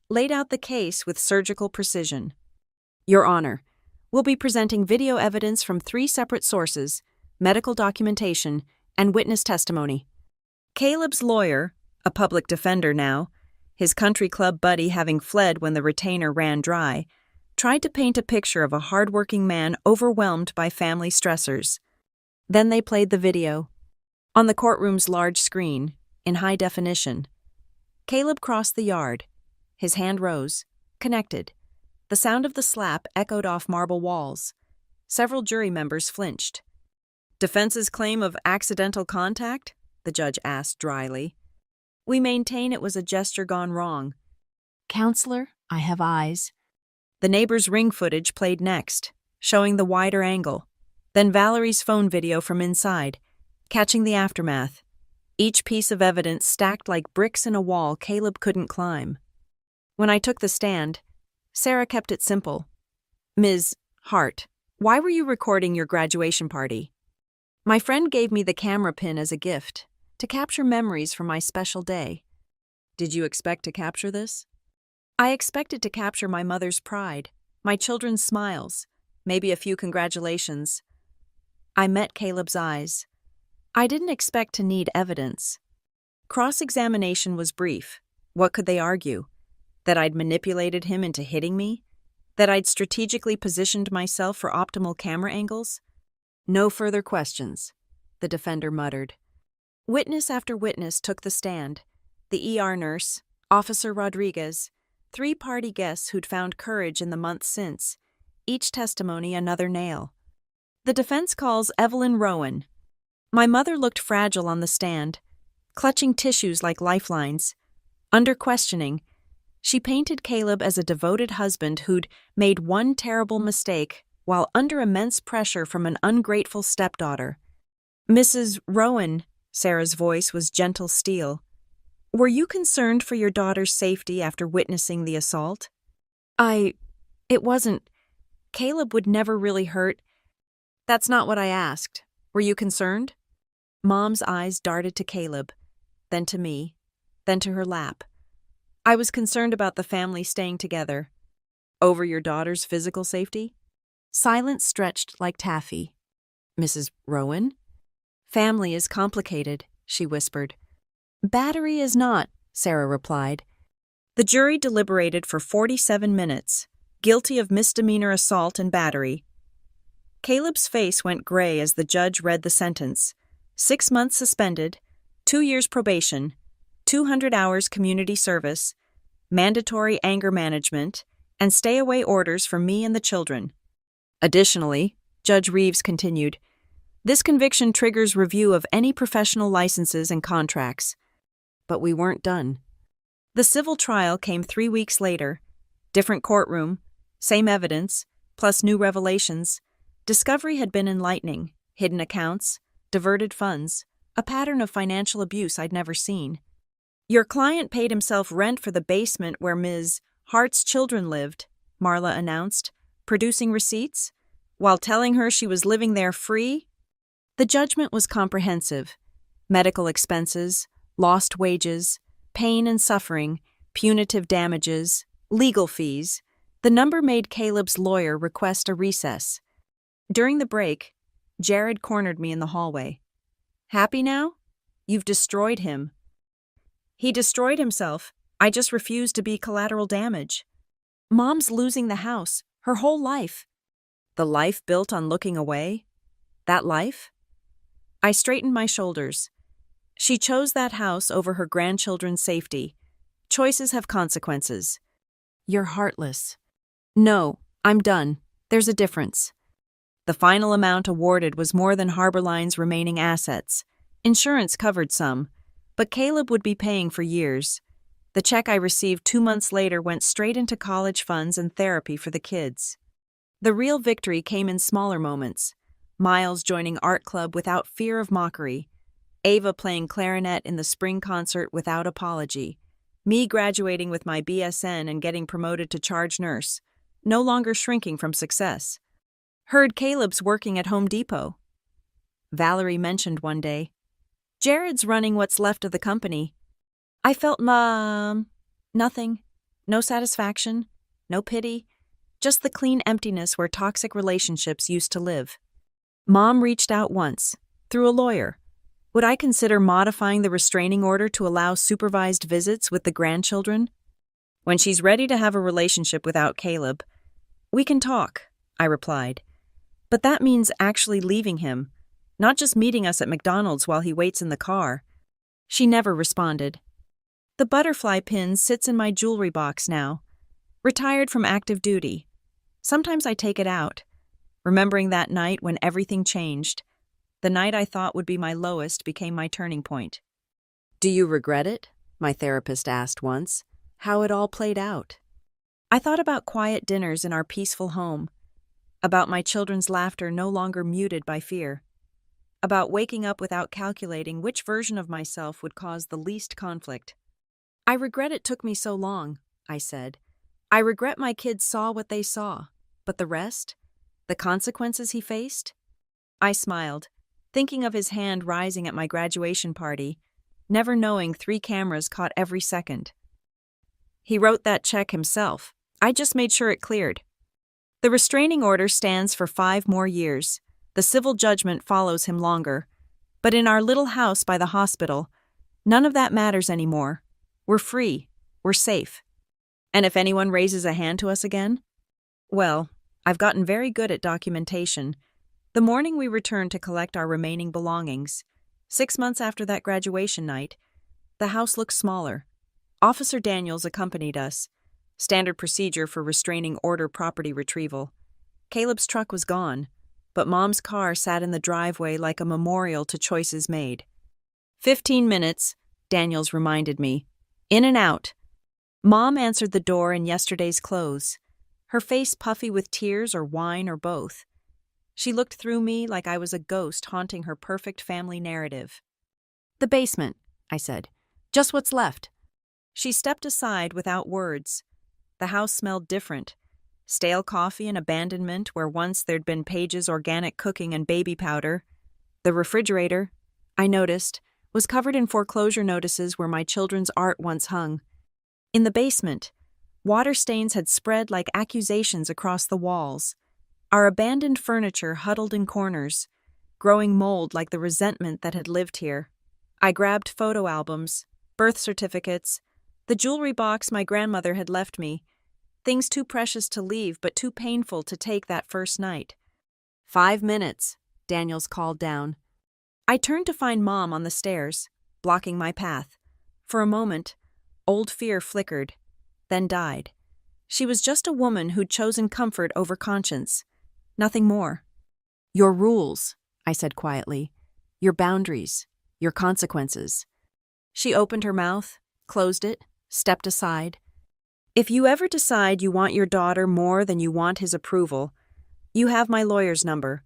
laid out the case with surgical precision. Your Honor, we'll be presenting video evidence from 3 separate sources, medical documentation, and witness testimony. Caleb's lawyer, a public defender now, his country club buddy having fled when the retainer ran dry, tried to paint a picture of a hardworking man overwhelmed by family stressors. Then they played the video. On the courtroom's large screen, in high definition. Caleb crossed the yard. His hand rose, connected. The sound of the slap echoed off marble walls. Several jury members flinched. Defense's claim of accidental contact? The judge asked dryly. We maintain it was a gesture gone wrong. Counselor, I have eyes. The neighbor's ring footage played next, showing the wider angle. Then Valerie's phone video from inside, catching the aftermath. Each piece of evidence stacked like bricks in a wall Caleb couldn't climb. When I took the stand, Sarah kept it simple. Ms. Hart, why were you recording your graduation party? My friend gave me the camera pin as a gift, to capture memories from my special day. Did you expect to capture this? I expected to capture my mother's pride, my children's smiles, maybe a few congratulations. I met Caleb's eyes. I didn't expect to need evidence. Cross-examination was brief. What could they argue? That I'd manipulated him into hitting me? That I'd strategically positioned myself for optimal camera angles? No further questions, the defender muttered. Witness after witness took the stand. The ER nurse, Officer Rodriguez, 3 party guests who'd found courage in the months since, each testimony another nail. The defense calls Evelyn Rowan. My mother looked fragile on the stand, clutching tissues like lifelines. Under questioning, she painted Caleb as a devoted husband who'd made one terrible mistake while under immense pressure from an ungrateful stepdaughter. Mrs. Rowan, Sarah's voice was gentle steel. Were you concerned for your daughter's safety after witnessing the assault? It wasn't. Caleb would never really hurt. That's not what I asked. Were you concerned? Mom's eyes darted to Caleb, then to me, then to her lap. I was concerned about the family staying together. Over your daughter's physical safety? Silence stretched like taffy. Mrs. Rowan? Family is complicated, she whispered. Battery is not, Sarah replied. The jury deliberated for 47 minutes, guilty of misdemeanor assault and battery. Caleb's face went gray as the judge read the sentence. 6 months suspended, 2 years probation, 200 hours community service, mandatory anger management, and stay-away orders for me and the children. Additionally, Judge Reeves continued, this conviction triggers review of any professional licenses and contracts. But we weren't done. The civil trial came 3 weeks later. Different courtroom, same evidence, plus new revelations. Discovery had been enlightening. Hidden accounts, diverted funds, a pattern of financial abuse I'd never seen. Your client paid himself rent for the basement where Ms. Hart's children lived, Marla announced, producing receipts, while telling her she was living there free. The judgment was comprehensive. Medical expenses, lost wages, pain and suffering, punitive damages, legal fees. The number made Caleb's lawyer request a recess. During the break, Jared cornered me in the hallway. Happy now? You've destroyed him. He destroyed himself. I just refuse to be collateral damage. Mom's losing the house, her whole life. The life built on looking away? That life? I straightened my shoulders. She chose that house over her grandchildren's safety. Choices have consequences. You're heartless. No, I'm done. There's a difference. The final amount awarded was more than Harborline's remaining assets. Insurance covered some, but Caleb would be paying for years. The check I received 2 months later went straight into college funds and therapy for the kids. The real victory came in smaller moments. Miles joining art club without fear of mockery. Ava playing clarinet in the spring concert without apology. Me graduating with my BSN and getting promoted to charge nurse. No longer shrinking from success. Heard Caleb's working at Home Depot. Valerie mentioned one day, Jared's running what's left of the company. I felt nothing. No satisfaction. No pity. Just the clean emptiness where toxic relationships used to live. Mom reached out once, through a lawyer. Would I consider modifying the restraining order to allow supervised visits with the grandchildren? When she's ready to have a relationship without Caleb, we can talk, I replied. But that means actually leaving him, not just meeting us at McDonald's while he waits in the car. She never responded. The butterfly pin sits in my jewelry box now. Retired from active duty. Sometimes I take it out, remembering that night when everything changed. The night I thought would be my lowest became my turning point. Do you regret it? My therapist asked once. How it all played out. I thought about quiet dinners in our peaceful home. About my children's laughter no longer muted by fear. About waking up without calculating which version of myself would cause the least conflict. I regret it took me so long, I said. I regret my kids saw what they saw. But the rest? The consequences he faced? I smiled, thinking of his hand rising at my graduation party, never knowing 3 cameras caught every second. He wrote that check himself. I just made sure it cleared. The restraining order stands for 5 more years. The civil judgment follows him longer. But in our little house by the hospital, none of that matters anymore. We're free. We're safe. And if anyone raises a hand to us again? Well, I've gotten very good at documentation. The morning we returned to collect our remaining belongings, 6 months after that graduation night, the house looked smaller. Officer Daniels accompanied us. Standard procedure for restraining order property retrieval. Caleb's truck was gone, but Mom's car sat in the driveway like a memorial to choices made. 15 minutes, Daniels reminded me. In and out. Mom answered the door in yesterday's clothes, her face puffy with tears or wine or both. She looked through me like I was a ghost haunting her perfect family narrative. The basement, I said. Just what's left. She stepped aside without words. The house smelled different. Stale coffee and abandonment where once there'd been Paige's organic cooking and baby powder. The refrigerator, I noticed, was covered in foreclosure notices where my children's art once hung. In the basement, water stains had spread like accusations across the walls. Our abandoned furniture huddled in corners, growing mold like the resentment that had lived here. I grabbed photo albums, birth certificates, the jewelry box my grandmother had left me, things too precious to leave but too painful to take that first night. 5 minutes, Daniels called down. I turned to find Mom on the stairs. blocking my path. For a moment, old fear flickered, then died. She was just a woman who'd chosen comfort over conscience. Nothing more. Your rules, I said quietly. Your boundaries. Your consequences. She opened her mouth, closed it, stepped aside. If you ever decide you want your daughter more than you want his approval, you have my lawyer's number.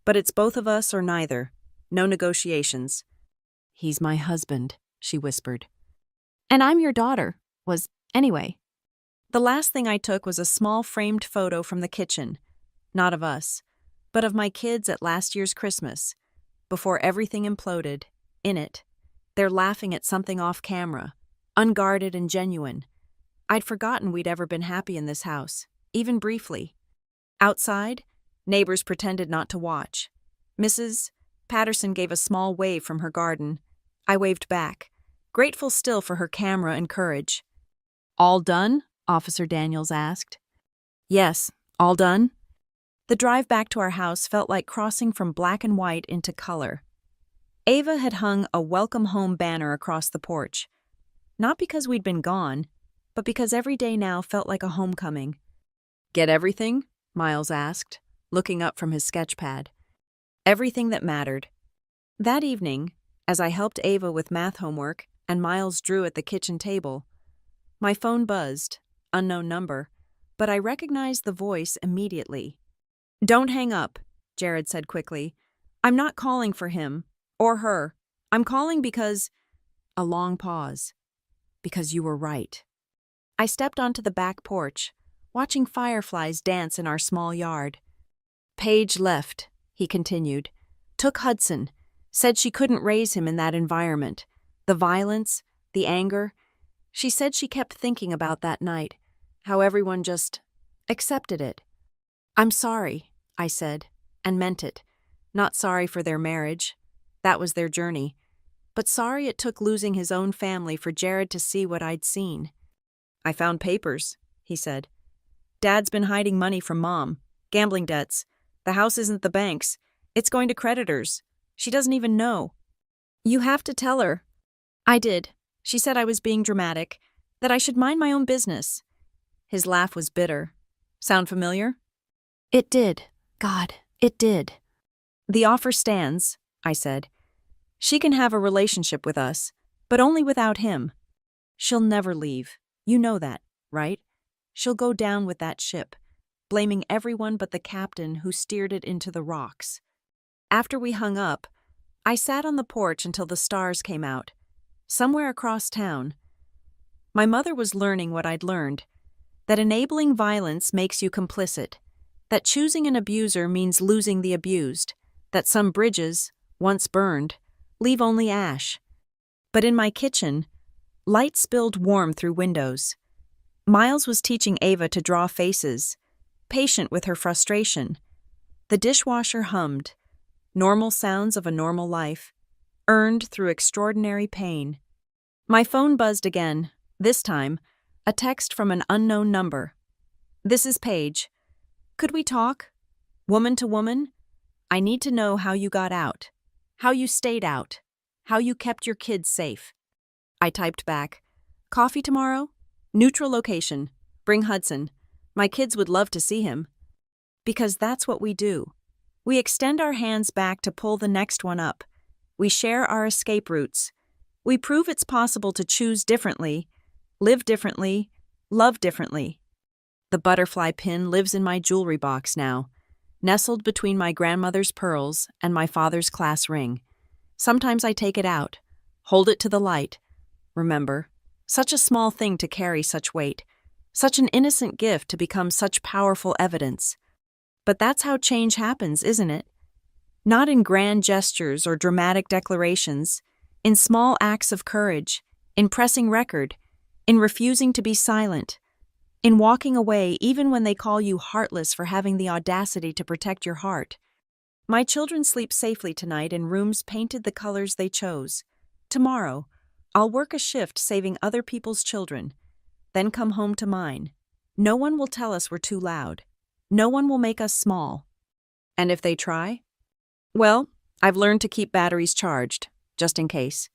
But it's both of us or neither. No negotiations. He's my husband, she whispered. And I'm your daughter, anyway. The last thing I took was a small framed photo from the kitchen. Not of us, but of my kids at last year's Christmas. Before everything imploded, in it, they're laughing at something off camera, unguarded and genuine. I'd forgotten we'd ever been happy in this house, even briefly. Outside, neighbors pretended not to watch. Mrs. Patterson gave a small wave from her garden. I waved back, grateful still for her camera and courage. All done? Officer Daniels asked. Yes, all done? The drive back to our house felt like crossing from black and white into color. Ava had hung a welcome home banner across the porch. Not because we'd been gone, but because every day now felt like a homecoming. Get everything? Miles asked, looking up from his sketch pad. Everything that mattered. That evening, as I helped Ava with math homework and Miles drew at the kitchen table, my phone buzzed, unknown number, but I recognized the voice immediately. Don't hang up, Jared said quickly. I'm not calling for him, or her. I'm calling because… A long pause. Because you were right. I stepped onto the back porch, watching fireflies dance in our small yard. Paige left, he continued. Took Hudson. Said she couldn't raise him in that environment. The violence, the anger. She said she kept thinking about that night, how everyone just accepted it. I'm sorry, I said, and meant it. Not sorry for their marriage. That was their journey. But sorry it took losing his own family for Jared to see what I'd seen. I found papers, he said. Dad's been hiding money from Mom. Gambling debts. The house isn't the bank's. It's going to creditors. She doesn't even know. You have to tell her. I did. She said I was being dramatic, that I should mind my own business. His laugh was bitter. Sound familiar? It did. God, it did. The offer stands, I said. She can have a relationship with us, but only without him. She'll never leave. You know that, right? She'll go down with that ship, blaming everyone but the captain who steered it into the rocks. After we hung up, I sat on the porch until the stars came out. Somewhere across town. My mother was learning what I'd learned, that enabling violence makes you complicit, that choosing an abuser means losing the abused, that some bridges, once burned, leave only ash. But in my kitchen, light spilled warm through windows. Miles was teaching Ava to draw faces, patient with her frustration. The dishwasher hummed, normal sounds of a normal life, earned through extraordinary pain. My phone buzzed again, this time, a text from an unknown number. This is Paige. Could we talk? Woman to woman? I need to know how you got out, how you stayed out, how you kept your kids safe. I typed back, coffee tomorrow? Neutral location. Bring Hudson. My kids would love to see him. Because that's what we do. We extend our hands back to pull the next one up. We share our escape routes. We prove it's possible to choose differently, live differently, love differently. The butterfly pin lives in my jewelry box now, nestled between my grandmother's pearls and my father's class ring. Sometimes I take it out, hold it to the light. Remember, such a small thing to carry such weight, such an innocent gift to become such powerful evidence. But that's how change happens, isn't it? Not in grand gestures or dramatic declarations, in small acts of courage, in pressing record, in refusing to be silent, in walking away even when they call you heartless for having the audacity to protect your heart. My children sleep safely tonight in rooms painted the colors they chose. Tomorrow, I'll work a shift saving other people's children, then come home to mine. No one will tell us we're too loud. No one will make us small. And if they try? Well, I've learned to keep batteries charged, just in case.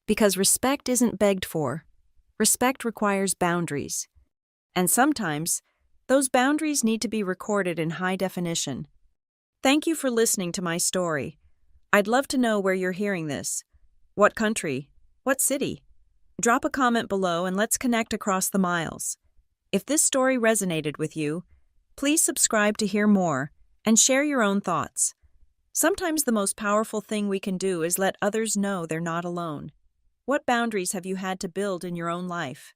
Because respect isn't begged for. Respect requires boundaries. And sometimes, those boundaries need to be recorded in high definition. Thank you for listening to my story. I'd love to know where you're hearing this. What country? What city? Drop a comment below and let's connect across the miles. If this story resonated with you, please subscribe to hear more and share your own thoughts. Sometimes the most powerful thing we can do is let others know they're not alone. What boundaries have you had to build in your own life?